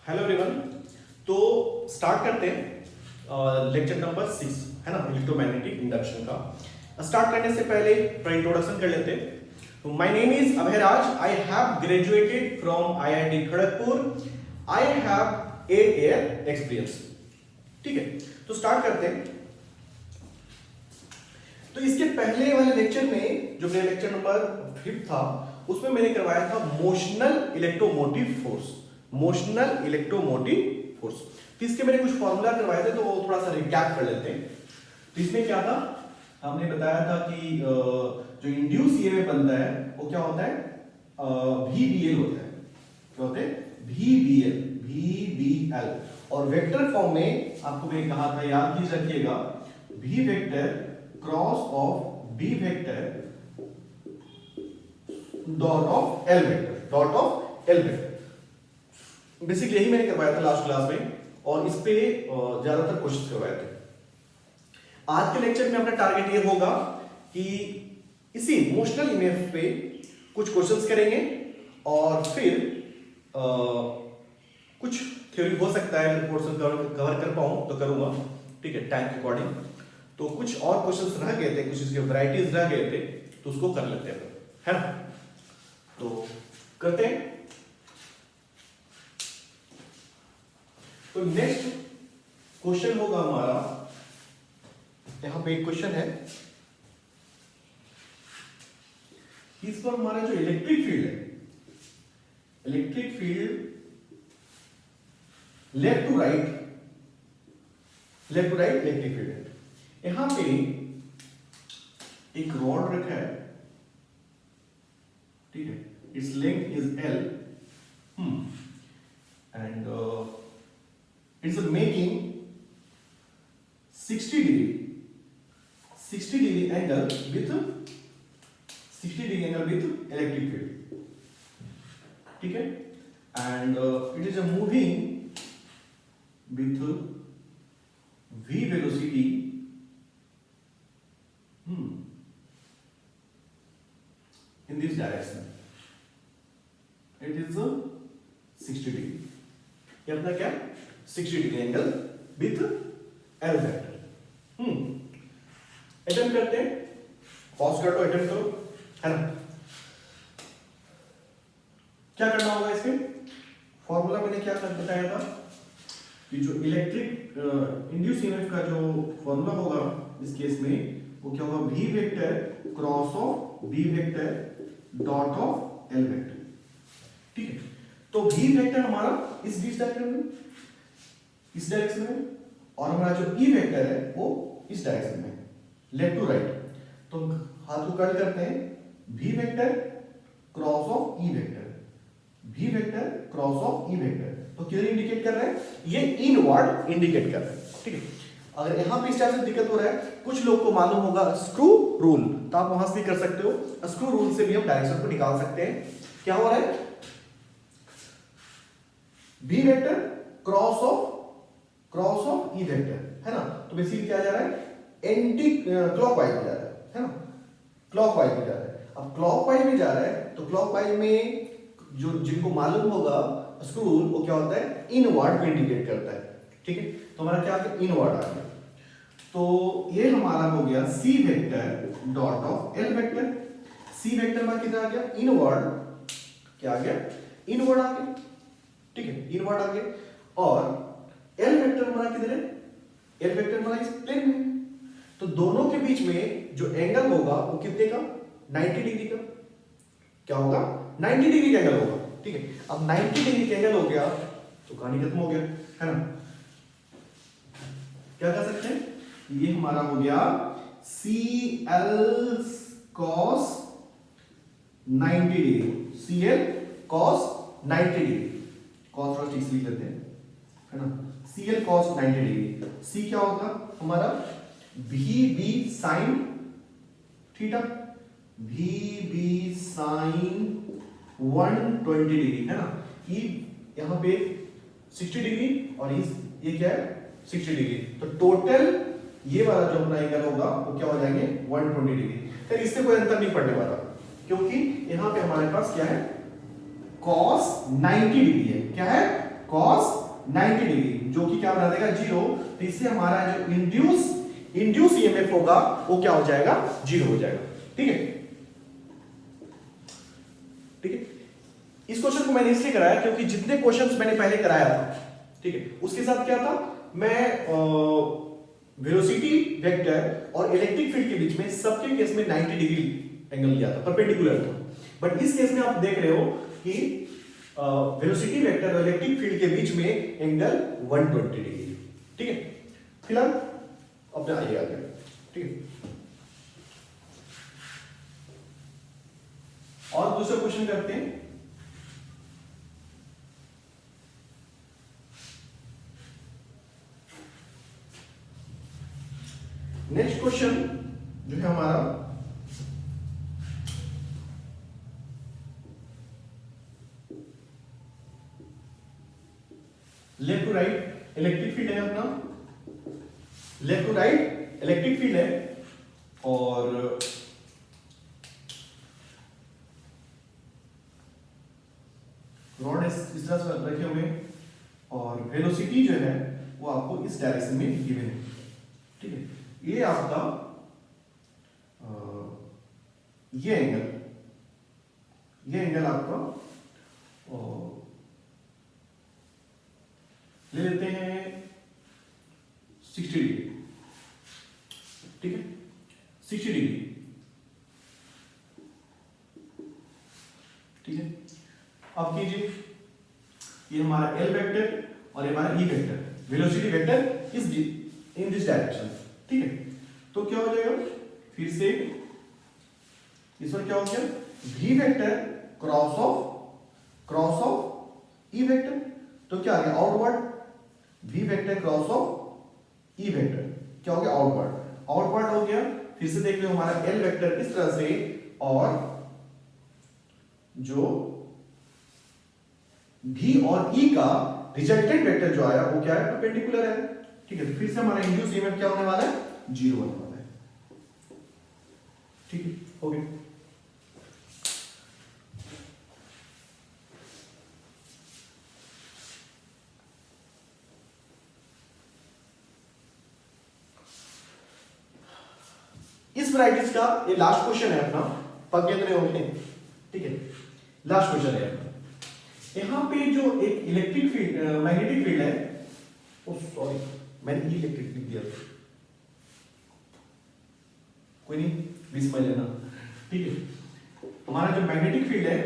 Hello everyone. तो start करते हैं लेक्चर नंबर 6 है ना, इलेक्ट्रोमैग्नेटिक इंडक्शन का। स्टार्ट करने से पहले थोड़ा इंट्रोडक्शन कर लेते हैं। तो my name is Abhayraj. I have graduated from IIT Kharagpur. I have 8 year experience. ठीक है, तो स्टार्ट करते हैं। तो इसके पहले वाले लेक्चर में जो मेरा लेक्चर नंबर 5 था उसमें मैंने करवाया था motional electromotive force. Motional electromotive force, तो इसके मैंने कुछ फॉर्मूला करवाए थे, तो वो थोड़ा सा रिकैप कर लेते हैं। तो इसमें क्या था, हमने बताया था कि जो इंड्यूस ईएमएफ बनता है वो क्या होता है, VBL होता है। क्या होता है, VBL। और वेक्टर फॉर्म में आपको मैंने कहा था, याद कीजिए रखिएगा, V vector cross of B vector dot of L vector. Basically यही मैंने करवाया था लास्ट क्लास में, और इस पे ज्यादातर क्वेश्चन करवाए थे। आज के लेक्चर में अपना टारगेट ये होगा कि इसी मोशनल ईएमएफ पे कुछ क्वेश्चंस करेंगे, और फिर कुछ थ्योरी हो सकता है, अगर पोर्शन कवर कर पाऊं तो करूंगा। ठीक है, टाइम के अकॉर्डिंग। तो कुछ और क्वेश्चंस रह गए थे, कुछ इसके वैरायटीज रह गए थे, तो उसको कर लेते हैं, है ना। तो करते हैं। तो नेक्स्ट क्वेश्चन होगा हमारा, यहां पे एक क्वेश्चन है। इस पर हमारा जो इलेक्ट्रिक फील्ड है, electric field left to right electric field है। यहां पे एक रॉड रखा है, ठीक है, its length is L and it's making 60 degree angle with electric field, ठीक है, and it is moving with v velocity in this direction. It is 60 degree। ये अपना क्या, 60 degree angle with L vector. Attempt करते हैं, pause कर दो, attempt करो, है ना। क्या करना होगा इसमें, फॉर्मूला मैंने क्या बताया था कि जो इलेक्ट्रिक इंड्यूस ईएमएफ का जो फॉर्मूला होगा इस केस में, वो क्या होगा, V vector cross of B vector dot of L vector. ठीक है, तो V वेक्टर हमारा इस डायरेक्शन में, और हमारा जो E वेक्टर है वो इस डायरेक्शन में, लेफ्ट टू राइट। तो हाथ को कट करते हैं, V vector cross of E vector, V vector cross of E vector. तो किधर इंडिकेट कर रहा है, ये इनवर्ड इंडिकेट कर रहा है। ठीक है, अगर यहां पे इस टाइप से दिक्कत हो रहा है, कुछ लोग को मालूम होगा स्क्रू रूल, तो आप वहां से भी कर सकते हो। स्क्रू रूल से भी हम डायरेक्शन को निकाल सकते हैं। क्या हो रहा है, V vector cross of E vector, है ना। तो बेसिकली क्या जा रहा है, एंटी क्लॉकवाइज में जा रहा है ना, क्लॉकवाइज में जा रहा है। अब क्लॉकवाइज में जा रहा है, तो क्लॉकवाइज में जो जिनको मालूम होगा स्क्रू रूल, वो क्या होता है, इनवर्ड को इंडिकेट करता है। ठीक है, तो हमारा क्या आ गया, इनवर्ड आ गया। तो ये हमारा हो गया C vector dot of L vector. C vector में कितना आ गया, इनवर्ड, क्या आ गया, इनवर्ड आ गया। ठीक है, इनवर्ड आ गया। और L वेक्टर हमारा किधर है, L वेक्टर हमारा इस प्लेन में। तो दोनों के बीच में जो एंगल होगा वो कितने का, 90 डिग्री का। क्या होगा, 90 डिग्री का एंगल होगा। ठीक है, अब 90 डिग्री का एंगल हो गया तो कहानी खत्म हो गया, है ना। क्या कर सकते हैं, ये हमारा हो गया CL cos 90 degree, CL cos 90 degree, cos first इसलिए लेते हैं, है ना। CL cos 90 डिग्री, C क्या होगा हमारा, VB sin theta, VB sin 120 degree, है ना। E यहां पे 60 डिग्री और ये क्या है, 60 डिग्री। तो टोटल ये वाला जो अपना एंगल होगा वो क्या हो जाएंगे, 120 डिग्री। फिर इससे कोई अंतर नहीं पड़ने वाला, क्योंकि यहां पे हमारे पास क्या है, cos 90 डिग्री है। क्या है, cos 90 डिग्री, जो कि क्या बना देगा 0। तो इससे हमारा जो इंड्यूस ईएमएफ होगा वो क्या हो जाएगा 0 हो जाएगा। ठीक है, ठीक है। इस क्वेश्चन को मैंने इसलिए कराया क्योंकि जितने क्वेश्चंस मैंने पहले कराया था, ठीक है, उसके साथ क्या था, मैं वेलोसिटी वेक्टर और इलेक्ट्रिक फील्ड के बीच में सबके केस में 90 डिग्री एंगल लिया था, परपेंडिकुलर था। बट इस केस में आप देख रहे हो कि वेलोसिटी वेक्टर और इलेक्ट्रिक फील्ड के बीच में एंगल 120 डिग्री। ठीक है, फिलहाल अपने आइए आगे। ठीक है, और दूसरा क्वेश्चन करते हैं। नेक्स्ट क्वेश्चन जो है हमारा left to right electric field है अपना, left to right electric field है और रॉड इस तरह से रखे हुए और वेलोसिटी जो है वो आपको इस डायरेक्शन में गिवन है। ठीक है, ये आपका ये एंगल आपका ले लेते हैं 60 डिग्री। ठीक है, 60 डिग्री। ठीक है, अब कीजिए, ये हमारा एल वेक्टर और ये हमारा ई वेक्टर, वेलोसिटी वेक्टर इस इन दिस डायरेक्शन। ठीक है, तो क्या हो जाएगा, फिर से इस पर क्या हो गया, v vector cross of E vector, तो क्या आ गया outward, v vector cross of E vector क्या हो गया आउटवर्ड हो गया। फिर से देख लो हमारा l वेक्टर इस तरह से और जो v और e का रिजल्टेंट वेक्टर जो आया वो क्या है, परपेंडिकुलर है। ठीक है, तो फिर से हमारा इंड्यूस ईएमएफ क्या होने वाला है, 0 होने वाला है। ठीक है, हो गया। इस वैरायटीज का ये लास्ट क्वेश्चन है अपना, पक गए तो नहीं होंगे। ठीक है, लास्ट क्वेश्चन है अपना। यहां पे जो एक इलेक्ट्रिक फील्ड मैग्नेटिक फील्ड है, ओ सॉरी मैंने इलेक्ट्रिक लिख दिया, कोई नहीं, 20 में लेना। ठीक है, हमारा जो मैग्नेटिक फील्ड है,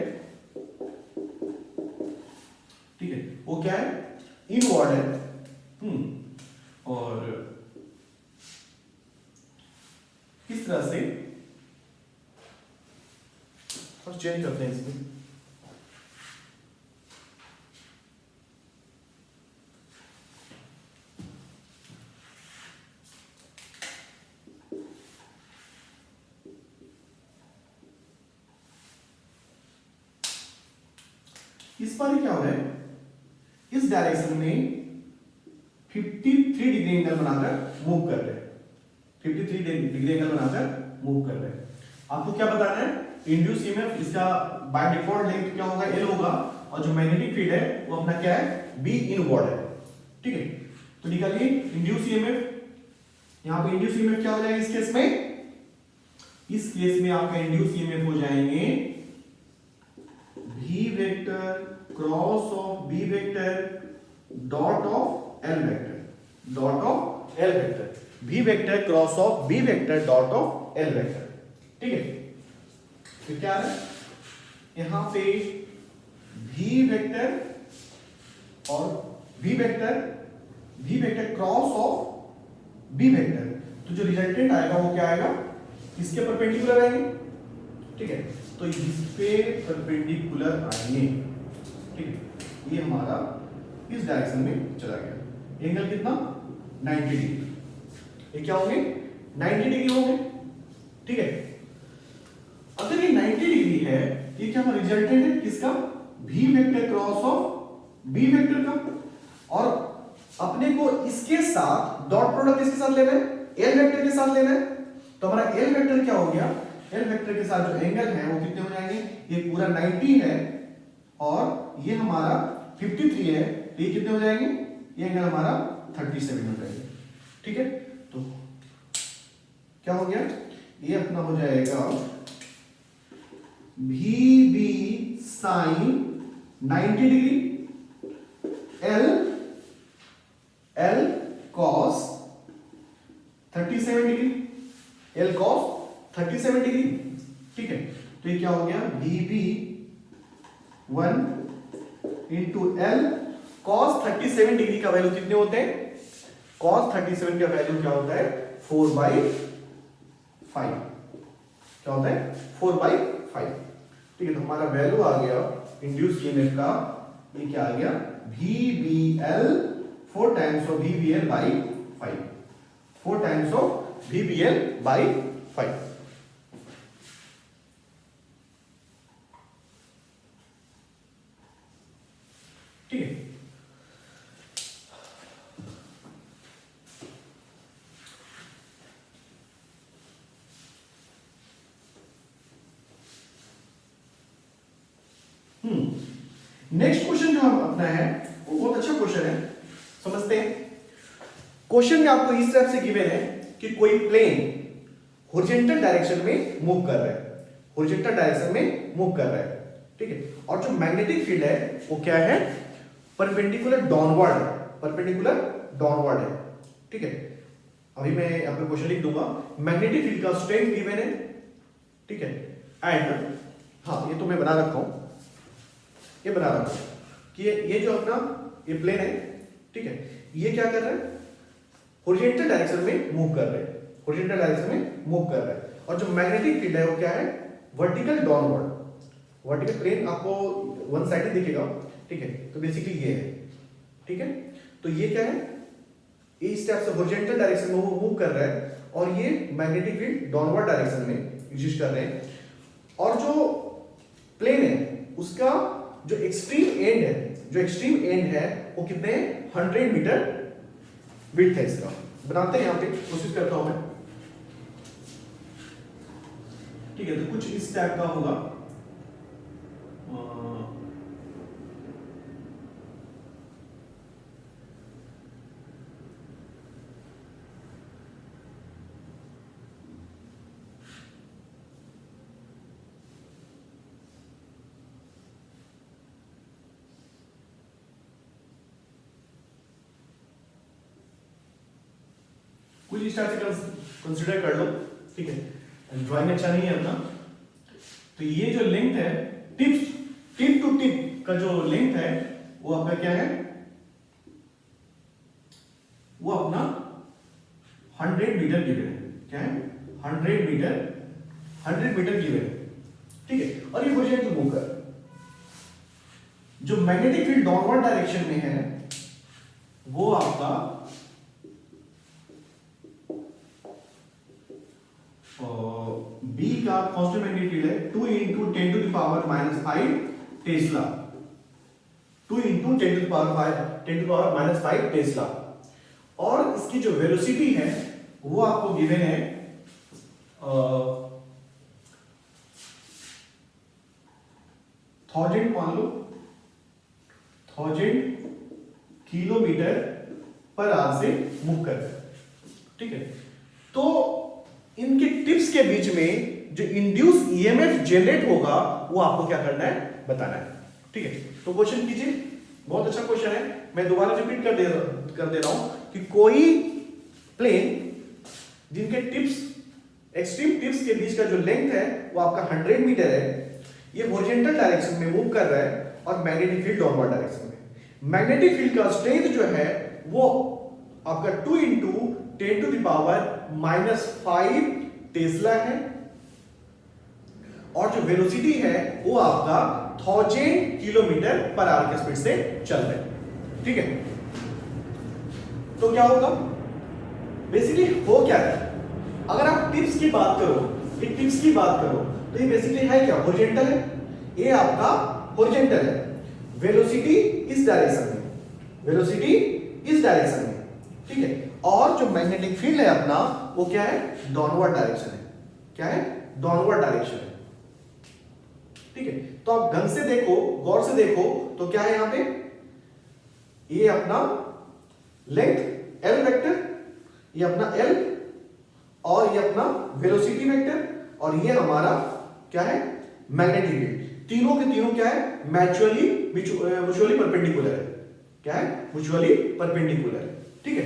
ठीक है, वो क्या है, इनवर्ड है। और किस तरह से थोड़ा चेंज करते हैं इसमें, इस पर क्या हो रहा है, इस डायरेक्शन में 53 डिग्री एंगल बनाकर मूव कर रहे हैं, 53 डिग्री एंगल बनाकर मूव कर रहे हैं। आपको क्या बताना है, इंड्यूस ईएमएफ इसका बाय डिफॉल्ट लेंथ क्या होगा, L होगा, और जो मैग्नेटिक फील्ड है वो अपना क्या है, B इनवर्ड है। ठीक है, तो निकालिए इंड्यूस ईएमएफ। यहां पे इंड्यूस ईएमएफ क्या हो जाएगा इस केस में, इस केस में आपका इंड्यूस ईएमएफ हो जाएंगे V vector cross of B vector dot of L vector, dot of L vector, V vector cross of B vector dot of L vector. ठीक है, तो क्या है यहां पे V वेक्टर और V vector cross of B vector, तो जो रिजल्टेंट आएगा वो क्या आएगा, इसके परपेंडिकुलर आएंगे। ठीक है, तो इस पे परपेंडिकुलर आएंगे। ठीक है, ये हमारा इस डायरेक्शन में चला गया, एंगल कितना 90 डिग्री, ये क्या होंगे 90 डिग्री होंगे। ठीक है, अगर ये 90 डिग्री है, ये क्या हमारा रिजल्टेंट है किसका, V vector cross of B vector का, और अपने को इसके साथ डॉट प्रोडक्ट किसके साथ लेना है, L वेक्टर के साथ लेना है। तो हमारा L वेक्टर क्या हो गया, L वेक्टर के साथ जो एंगल है वो कितने हो जाएंगे, ये पूरा 90 है और ये हमारा 53 है, तो ये कितने हो जाएंगे, ये एंगल हमारा 37 हो जाएगा। ठीक है, तो क्या हो गया, ये अपना हो जाएगा V B sine 90 degree, L L cos 37 degree, L cos 37 degree. ठीक है, तो ये क्या हो गया, B B 1 into L cos 37 degree का वैल्यू कितने होते हैं, कॉस 37 का वैल्यू क्या होता है 4/5, क्या होता है 4/5। ठीक है, तो हमारा वैल्यू आ गया इंड्यूस ईएमएफ का, ये क्या आ गया V B L 4 times of V B L by 5, 4 times of V B L by 5। ठीक है, नेक्स्ट क्वेश्चन जो हम अपना है वो बहुत अच्छा क्वेश्चन है, समझते हैं। क्वेश्चन में आपको इस तरह से गिवन है कि कोई प्लेन हॉरिजॉन्टल डायरेक्शन में मूव कर रहा है, हॉरिजॉन्टल डायरेक्शन में मूव कर रहा है। ठीक है, और जो मैग्नेटिक फील्ड है वो क्या है, परपेंडिकुलर डाउनवर्ड है, परपेंडिकुलर डाउनवर्ड है। ठीक है, अभी मैं आपको क्वेश्चन लिख दूंगा, मैग्नेटिक फील्ड का स्ट्रेंथ गिवन है। ठीक है, एंड हाँ ये तो मैं बना रखा हूं, ये बना रहा हूं कि ये जो अपना ये प्लेन है, ठीक है, ये क्या कर रहा है, हॉरिजॉन्टल डायरेक्शन में मूव कर रहा है, हॉरिजॉन्टल डायरेक्शन में मूव कर रहा है। और जो मैग्नेटिक फील्ड है वो क्या है, वर्टिकल डाउनवर्ड, वर्टिकल प्लेन आपको वन साइडेड दिखेगा। ठीक है, तो बेसिकली ये है। ठीक है, तो ये क्या है, इस टाइप से हॉरिजॉन्टल डायरेक्शन में मूव कर रहा है और ये मैग्नेटिक फील्ड डाउनवर्ड डायरेक्शन में एग्जिस्ट कर रहे हैं। और जो प्लेन है उसका जो एक्सट्रीम एंड है, जो एक्सट्रीम एंड है वो कितने 100 मीटर विड्थ है इसका। बनाते हैं यहां पे, कोशिश करता हूं मैं। ठीक है, तो कुछ इस टाइप का होगा। कुछ इस टाइप से कंसिडर कर लो। ठीक है, ड्राइंग अच्छा नहीं है अपना, तो ये जो लेंथ है टिप टू टिप का जो लेंथ है वो आपका क्या है, वो अपना 100 मीटर गिवन है। क्या है, 100 मीटर गिवन है। ठीक है, और ये हॉरिजॉन्टल मूव कर, जो मैग्नेटिक फील्ड डाउनवर्ड डायरेक्शन में है वो आपका बी का कांस्टेंट मैग्नेटिक फील्ड है 2 into 10 to the power -5 tesla, 2 into 10 to the power -5 tesla. और इसकी जो वेलोसिटी है वो आपको गिवन है 1000 मान लो, 1000 किलोमीटर पर आवर से मूव कर रहा है। ठीक है, तो इनके टिप्स के बीच में जो इंड्यूस ईएमएफ जनरेट होगा वो आपको क्या करना है, बताना है। ठीक है, तो क्वेश्चन कीजिए, बहुत अच्छा क्वेश्चन है। मैं दोबारा रिपीट कर दे रहा हूं कि कोई प्लेन जिनके टिप्स, एक्सट्रीम टिप्स के बीच का जो लेंथ है वो आपका 100 मीटर है, ये हॉरिजॉन्टल डायरेक्शन में मूव कर रहा है और मैग्नेटिक फील्ड डाउनवर्ड डायरेक्शन में। मैग्नेटिक फील्ड का स्ट्रेंथ जो है वो आपका 2 into 10 to the power -5 tesla है, और जो वेलोसिटी है वो आपका 1000 किलोमीटर पर आवर के स्पीड से चल रहा है। ठीक है, तो क्या होगा, बेसिकली हो क्या है, अगर आप टिप्स की बात करो, ये टिप्स की बात करो तो ये बेसिकली है क्या, हॉरिजॉन्टल है, ये आपका हॉरिजॉन्टल है, वेलोसिटी इस डायरेक्शन में, वेलोसिटी इस डायरेक्शन में। ठीक है, और जो मैग्नेटिक फील्ड है अपना वो क्या है, डाउनवर्ड डायरेक्शन है। क्या है, डाउनवर्ड डायरेक्शन है। ठीक है, तो आप ढंग से देखो, गौर से देखो, तो क्या है यहां पे ये अपना लेंथ एल वेक्टर, ये अपना एल, और ये अपना वेलोसिटी वेक्टर, और ये हमारा क्या है मैग्नेटिक फील्ड। तीनों के तीनों क्या है म्यूचुअली परपेंडिकुलर है। क्या है म्यूचुअली परपेंडिकुलर है। ठीक है,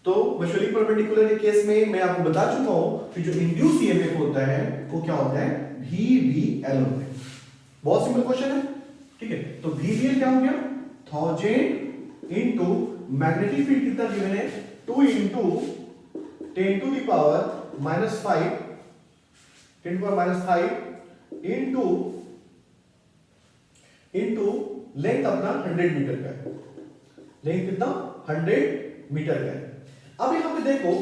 तो म्यूचुअली परपेंडिकुलर के केस में मैं आपको बता चुका हूं कि जो इंड्यूस ईएमएफ होता है वो क्या होता है VBL होता है। बहुत सिंपल क्वेश्चन है। ठीक है, तो VBL क्या हो गया 1000 इनटू मैग्नेटिक फील्ड कितना गिवन है 2 into 10 to the power -5 10 to power -5 into length अपना 100 मीटर का है। लेंथ कितना 100 मीटर का है। अब यहां पे देखो,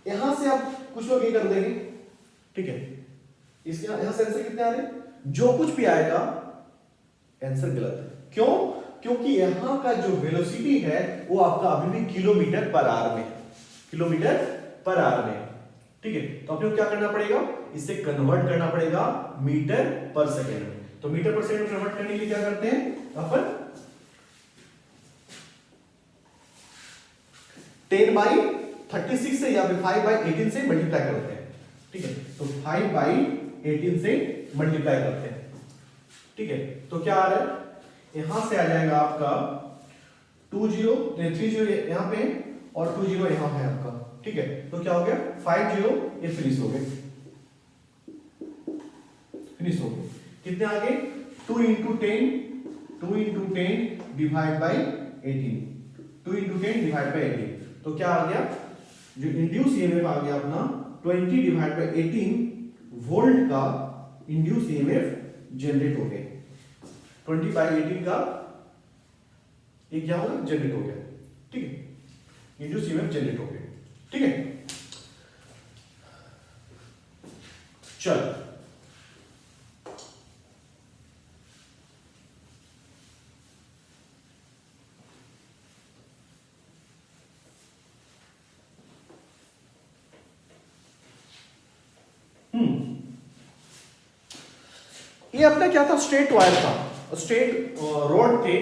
यहां से आप कुछ लोग ये कर देंगे। ठीक है, इसके यहां से आंसर कितने आ रहे हैं, जो कुछ भी आएगा आंसर गलत है। क्यों? क्योंकि यहां का जो वेलोसिटी है वो आपका अभी भी किलोमीटर पर आवर में, किलोमीटर पर आवर में। ठीक है, तो आपको क्या करना पड़ेगा, इसे कन्वर्ट करना पड़ेगा मीटर पर सेकंड में। तो मीटर पर सेकंड कन्वर्ट करने के लिए क्या करते हैं अपन 10/36 से या फिर 5/18 से मल्टीप्लाई करते हैं। ठीक है, तो 5/18 से मल्टीप्लाई करते हैं। ठीक है, तो क्या आ रहा है, यहां से आ जाएगा आपका 30 यहां पे और 20 यहां है आपका। ठीक है, तो क्या हो गया 50, ये फिनिश हो गए, फिनिश हो गए। कितने आ गए 2 into 10 divide by 18, 2 into 10 divide by 18। तो क्या आ गया, जो इंड्यूस ईएमएफ आ गया अपना 20 डिवाइड बाई 18 वोल्ट का इंड्यूस ईएमएफ जनरेट हो गया। 20/18 का ये क्या होगा जनरेट हो गया। ठीक है, इंड्यूस ईएमएफ जनरेट हो गया। ठीक है, चल ये अपना क्या था स्ट्रेट वायर था, स्ट्रेट रॉड थे।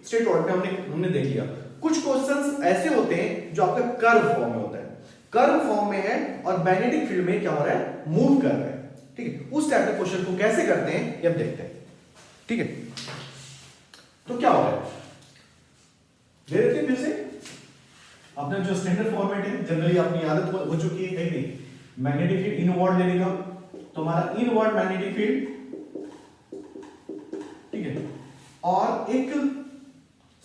स्ट्रेट रॉड पे हमने देख लिया। कुछ क्वेश्चंस ऐसे होते हैं जो आपका कर्व फॉर्म में होता है, कर्व फॉर्म में है और मैग्नेटिक फील्ड में क्या हो रहा है मूव कर रहा है। ठीक है, उस टाइप के क्वेश्चन को कैसे करते हैं ये अब देखते हैं। ठीक है, तो क्या हो रहा है ले लेते हैं फिर से अपना जो स्टैंडर्ड फॉर्मेट है, जनरली अपनी आदत हो चुकी है कहीं नहीं, मैग्नेटिक फील्ड इनवर्ड लेने का। तो हमारा इनवर्ड मैग्नेटिक फील्ड, ठीक है, और एक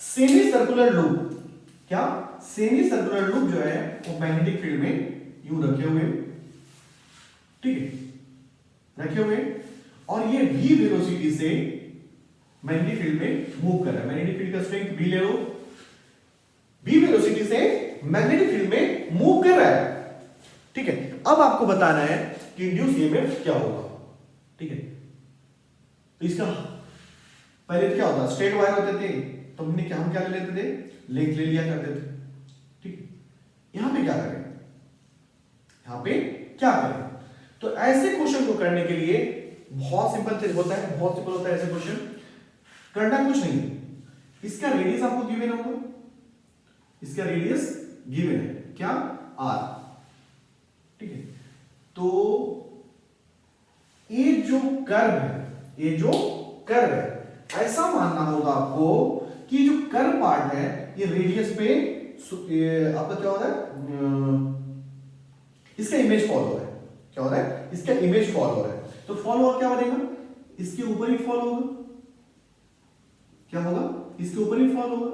सेमी सर्कुलर लूप, क्या सेमी सर्कुलर लूप जो है वो मैग्नेटिक फील्ड में यूं रखे हुए, ठीक है रखे हुए, और ये v वेलोसिटी से मैग्नेटिक फील्ड में मूव कर रहा है। मैग्नेटिक फील्ड का स्ट्रेंथ v ले लो, v वेलोसिटी से मैग्नेटिक फील्ड में मूव कर रहा है। ठीक है, अब आपको बताना है कि इंड्यूस ईएमएफ क्या होगा। ठीक है, तो इसका पहले क्या होता, स्ट्रेट वायर होते थे तो हमने क्या, हम क्या ले लेते थे, लेंथ ले लिया करते थे। ठीक है, यहां पे क्या करें, यहां पे क्या करें, तो ऐसे क्वेश्चन को करने के लिए बहुत सिंपल होता है, बहुत सिंपल होता है ऐसे क्वेश्चन। करना कुछ नहीं, इसका रेडियस आपको गिवन होगा, इसका रेडियस गिवन है क्या r। ठीक है, तो ये जो कर्व है, ये जो कर्व है, ऐसा मानना होगा आपको कि जो कर्व पार्ट है ये रेडियस पे आपका क्या होता है, इसका इमेज फॉलो हो रहा है। क्या हो रहा है, इसका इमेज फॉलो हो रहा है। तो फॉलो क्या बनेगा, इसके ऊपर ही फॉलो होगा। क्या होगा, इसके ऊपर ही फॉलो होगा।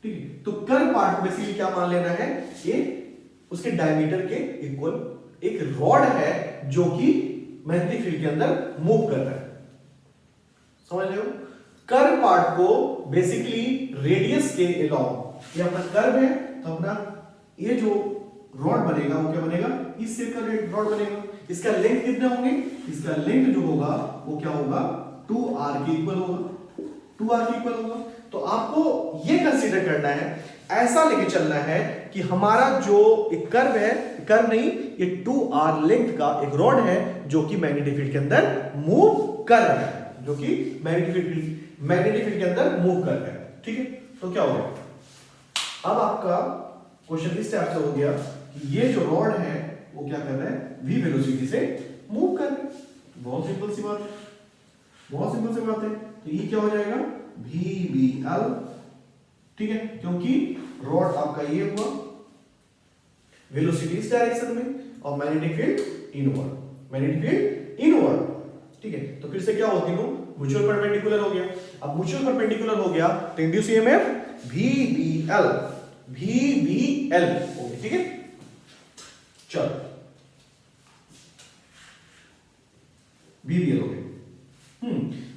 ठीक है, तो कर्व पार्ट बेसिकली क्या मान लेना है, ये उसके डायमीटर के इक्वल एक रॉड है जो कि मैग्नेटिक फील्ड के अंदर मूव कर रहा है। समझ रहे हो, कर्व पार्ट को बेसिकली रेडियस के अलोंग, ये अपना कर्व है तो अपना ये जो रॉड बनेगा वो क्या बनेगा, इस शेप का रॉड बनेगा। इसका लेंथ कितने होंगे, इसका लेंथ जो होगा वो क्या होगा 2r के इक्वल होगा, 2r के इक्वल होगा। तो आपको ये कंसीडर करना है, ऐसा लेके चलना है कि हमारा जो एक कर्व है, कर्व नहीं, ये 2r लेंथ का एक रॉड है जो कि मैग्नेटिक फील्ड के अंदर मूव कर रहा है, जो कि मैग्नेटिक फील्ड के अंदर मूव कर रहा है। ठीक है, तो क्या हो गया, अब आपका क्वेश्चन इस टाइप से हो गया कि ये जो रॉड है वो क्या कर रहा है, v वेलोसिटी से मूव कर रहा है। बहुत सिंपल सी बात है, बहुत सिंपल सी बात है। तो ये क्या हो जाएगा, VBL, ठीक है, क्योंकि रॉड आपका ये हुआ, वेलोसिटी इस डायरेक्शन में और magnetic field inward, magnetic field inward, ठीक है। तो फिर से क्या होती है, म्यूचुअल परपेंडिकुलर हो गया। अब म्यूचुअल परपेंडिकुलर हो गया तो इंड्यूस ईएमएफ VBL, VBL हो गया, ठीक है। चलो VBL हो गया।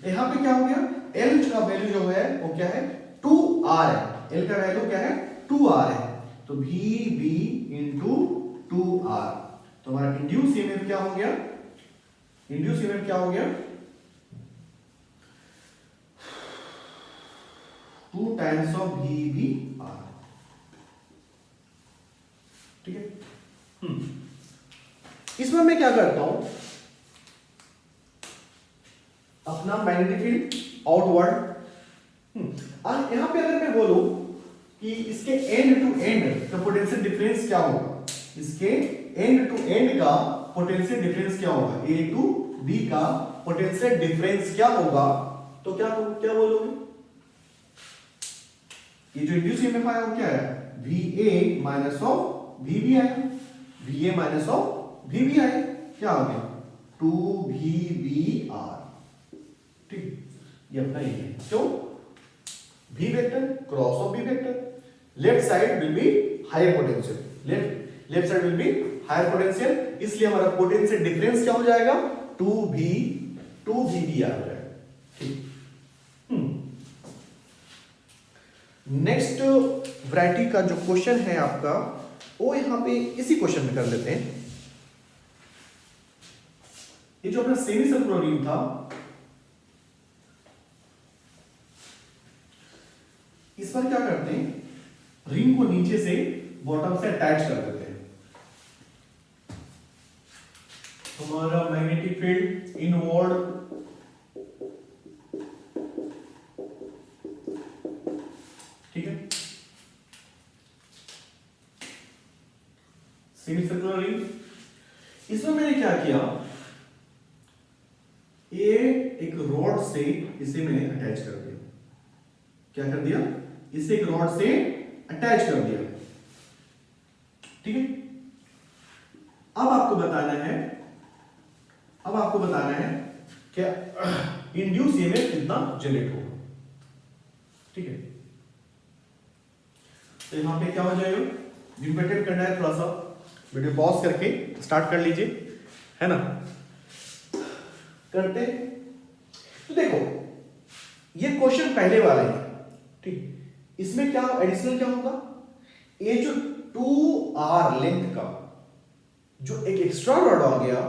यहां पे क्या हो गया, L का वैल्यू जो है वो क्या है, 2R है। L का वैल्यू क्या है, 2R है। तो VB इंटू 2R, तो हमारा इंड्यूस ईएमएफ क्या हो गया, इंड्यूस ईएमएफ क्या हो गया, 2 टाइम्स ऑफ VBR, ठीक है। इसमें मैं क्या करता हूं, अपना मैग्नेटिक फील्ड आउटवर्ड, यहां पे अगर मैं बोलूं कि इसके एंड टू एंड का पोटेंशियल डिफरेंस क्या होगा, इसके एंड टू एंड का पोटेंशियल डिफरेंस क्या होगा, A टू B का पोटेंशियल डिफरेंस क्या होगा, तो क्या बोलोगे, ये जो इंड्यूस ईएमएफ आया वो क्या है, VA माइनस ऑफ VB आया, VA माइनस ऑफ VB आया, क्या आ गया, 2VBR, ठीक, ये अपना ये है, क्यों, V vector cross of B vector, left side will be higher potential, left side will be higher potential, इसलिए हमारा पोटेंशियल डिफरेंस क्या हो जाएगा, 2VBR हो जाएगा, ठीक। नेक्स्ट वैरायटी का जो क्वेश्चन है आपका वो यहां पे इसी क्वेश्चन में कर लेते हैं। ये जो अपना सेमी सर्कुलर रिंग था, इस पर क्या करते हैं, रिंग को नीचे से बॉटम से अटैच कर देते हैं। हमारा मैग्नेटिक फील्ड इनवर्ड, ठीक है, सेमी सर्कुलर रिंग, इसमें मैंने क्या किया, ये एक रॉड से इसे मैंने अटैच कर दिया, क्या कर दिया, इसे एक रॉड से अटैच कर दिया, ठीक है। अब आपको बताना है कि इंड्यूस ईएमएफ कितना जनरेट होगा, ठीक है। तो यहां पे क्या हो जाएगा, वीडियो करना है, थोड़ा सा वीडियो पॉज करके स्टार्ट कर लीजिए, है ना, करते। तो देखो ये क्वेश्चन पहले वाला है, ठीक, इसमें क्या एडिशनल क्या होगा, ये जो 2R लेंथ का जो एक एक्स्ट्रा रॉड आ गया,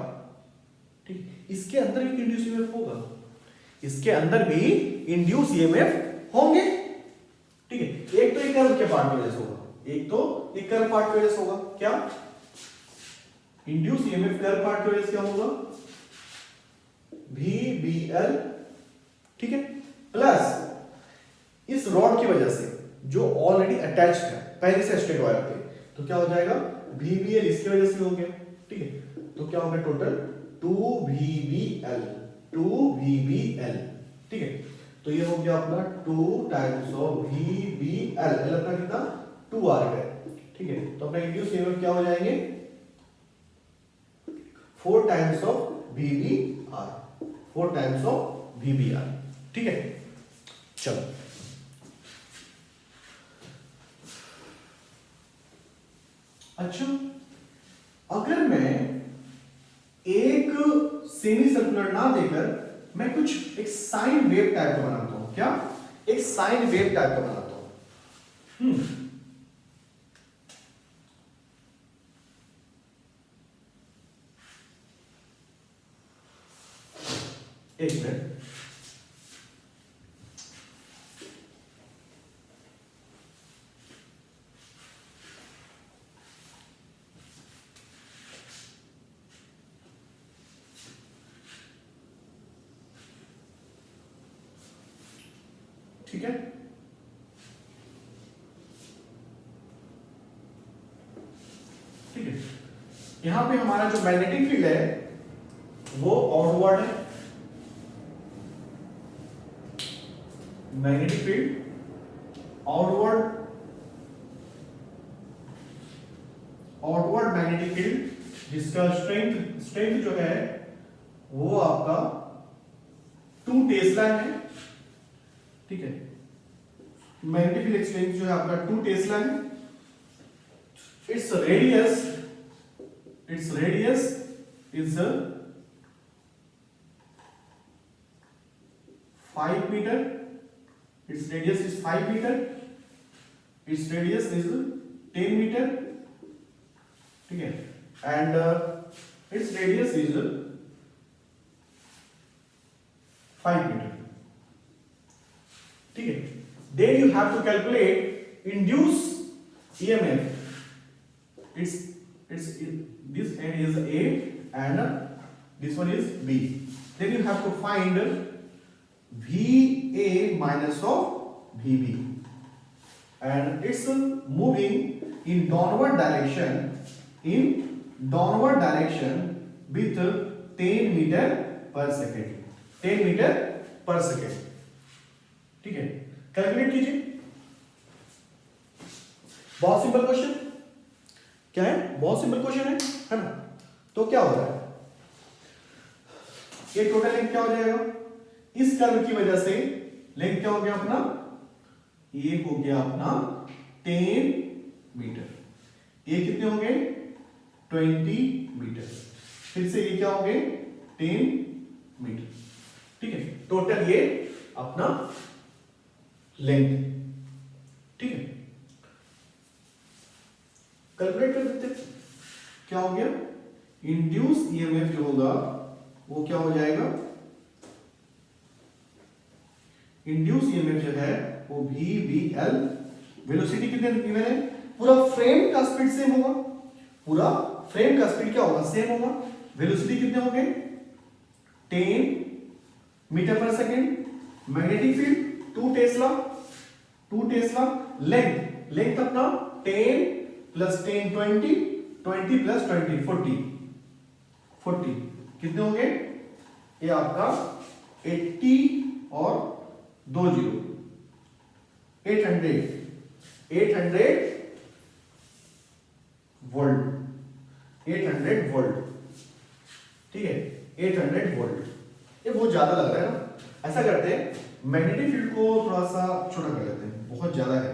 ठीक, इसके अंदर भी इंड्यूस ईएमएफ होगा, इसके अंदर भी इंड्यूस ईएमएफ होंगे, ठीक है। एक तो एक कर्व के पार्ट की वजह से होगा, एक तो एक कर्व पार्ट की वजह से होगा, क्या, इंड्यूस ईएमएफ कर्व पार्ट की वजह से क्या होगा, VBL, ठीक है, प्लस इस रॉड की वजह से जो ऑलरेडी अटैच्ड है, पहले से स्ट्रेट वायर पे, तो क्या हो जाएगा, VBL इसकी वजह से हो गया, ठीक है। तो क्या होगा टोटल 2VBL, ठीक है। तो ये हो गया अपना 2 टाइम्स ऑफ VBL, L अपना कितना 2R है, ठीक है। तो अपना इंड्यूस ईएमएफ क्या हो जाएंगे, 4 times of VBR, 4 times of VBR, ठीक है। चलो अच्छा, अगर मैं एक सेमी सर्कुलर ना देकर मैं कुछ एक साइन वेव टाइप का बनाता हूं, क्या, एक साइन वेव टाइप का बनाता हूं, एक मिनट, ठीक है। यहां पे हमारा जो मैग्नेटिक फील्ड है वो आउटवर्ड है, magnetic field outward, outward magnetic field जिसका स्ट्रेंथ जो है वो आपका 2 टेस्ला है, ठीक है। मैग्नेटिक फील्ड स्ट्रेंथ जो है आपका 2 टेस्ला है। its radius is 5 meter, its radius is 5 meter, its radius is 10 meter, ठीक है, and its radius is 5 meter, ठीक है। Then you have to calculate induced EMF. It's this end is A and this one is B. Then you have to find VA minus of VB, and it's moving in downward direction with 10 meter per second, 10 meter per second, ठीक है। Calculate कीजिए, बहुत simple question, क्या है, बहुत simple question है ना। तो क्या हो रहा है, ये टोटल लेंथ क्या हो जाएगा, इस कर्व की वजह से लेंथ क्या हो गया अपना, ये हो गया अपना 10 मीटर, ये कितने होंगे 20 मीटर, फिर से ये क्या होंगे 10 मीटर, ठीक है। टोटल ये अपना लेंथ, ठीक है। कैलकुलेट कर देते, क्या हो गया, इंड्यूस ईएमएफ जो होगा वो क्या हो जाएगा, इंड्यूस ईएमएफ जो है वो VBL, वेलोसिटी कितने गिवन है, पूरा फ्रेम का स्पीड सेम होगा, पूरा फ्रेम का स्पीड क्या होगा, सेम होगा। वेलोसिटी कितने होंगे 10 मीटर पर second, magnetic field 2 Tesla, length अपना 10 प्लस 10 20 प्लस 20 40 कितने होंगे, ये आपका 80 और 2 0 800 वोल्ट, 800 वोल्ट, ठीक है, 800 वोल्ट। ये बहुत ज्यादा लग रहा है ना, ऐसा करते हैं मैग्नेटिक फील्ड को थोड़ा सा छोटा कर लेते हैं, बहुत ज्यादा है,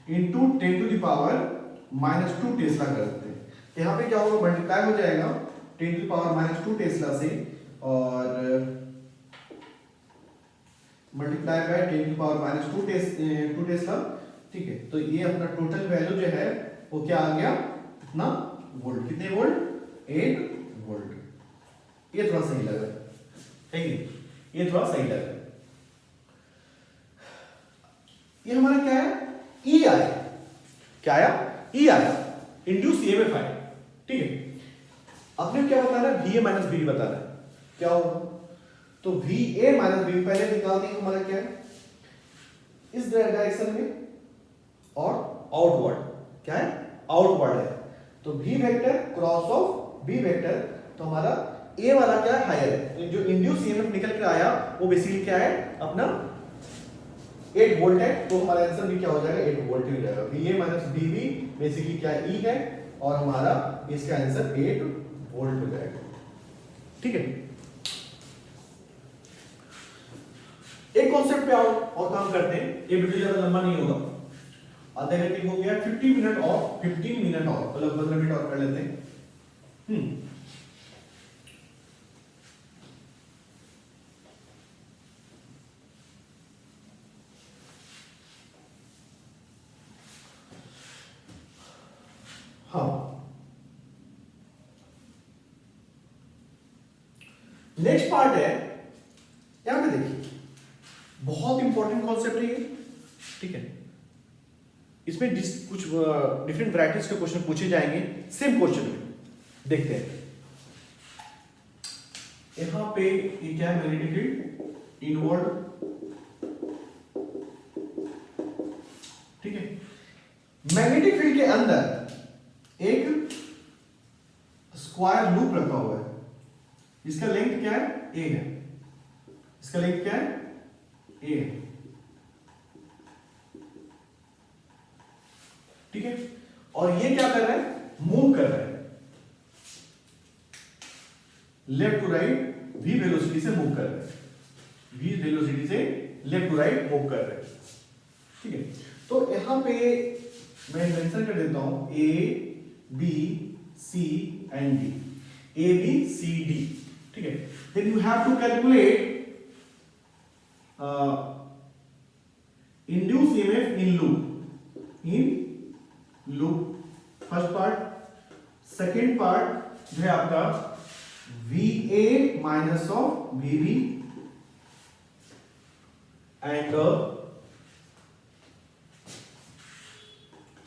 into 10 to the power -2 tesla कर देते हैं। यहाँ पे क्या होगा, मल्टीप्लाई हो जाएगा 10 टू द पावर -2 टेस्ला से, और multiply by 10 to the power -2 tesla, ठीक है। तो ये अपना टोटल वैल्यू जो है वो क्या आ गया, कितना वोल्ट, कितने वोल्ट 8 वोल्ट। ये थोड़ा सही लगा, ठीक है, ये थोड़ा सही लगा। ये हमारा क्या है, ई आया, क्या आया, ई आया, इंड्यूस ईएमएफ आया, ठीक है। आपने क्या बताना है, VA माइनस BB बताना है, क्या होगा, तो VA माइनस BB पहले निकाल देंगे, हमारा क्या है इस डायरेक्शन में, और आउटवर्ड क्या है, आउटवर्ड है, तो V vector cross of B vector, तो हमारा ए वाला क्या है, हायर है, जो इंड्यूस ईएमएफ निकल कर आया वो बेसिकली क्या है अपना 8 वोल्ट है, तो हमारा आंसर भी क्या हो जाएगा 8 वोल्ट ही रहेगा। VA माइनस BB बेसिकली क्या ई है, और हमारा इसका आंसर 8 वोल्ट हो जाएगा, ठीक है। एक कॉन्सेप्ट पे आओ और काम करते हैं, ये वीडियो ज्यादा लंबा नहीं होगा, आधे घंटे हो गया, 15 मिनट और 15 मिनट और कर लेते हैं। हाँ, नेक्स्ट पार्ट है, यहां पे देखिए बहुत इंपॉर्टेंट कॉन्सेप्ट है ये, ठीक है। इसमें कुछ डिफरेंट वैरायटीज के क्वेश्चन पूछे जाएंगे सेम क्वेश्चन में, देखते हैं। यहां पे ये क्या है, मैग्नेटिक फील्ड इनवर्ड, ठीक है। मैग्नेटिक फील्ड के अंदर एक स्क्वायर लूप रखा हुआ है, इसका लेंथ क्या है, ए है, इसका लेंथ क्या है, ए है, ठीक है। और ये क्या कर रहा है, मूव कर रहा है left to right v velocity से मूव कर रहा है, v वेलोसिटी से लेफ्ट टू राइट मूव कर रहा है, ठीक है। तो यहां पे मैं मेंशन कर देता हूं a b c and d, a b c d, ठीक है। Then you have to calculate induced EMF in loop, first part. Second part जो है आपका VA minus of VB and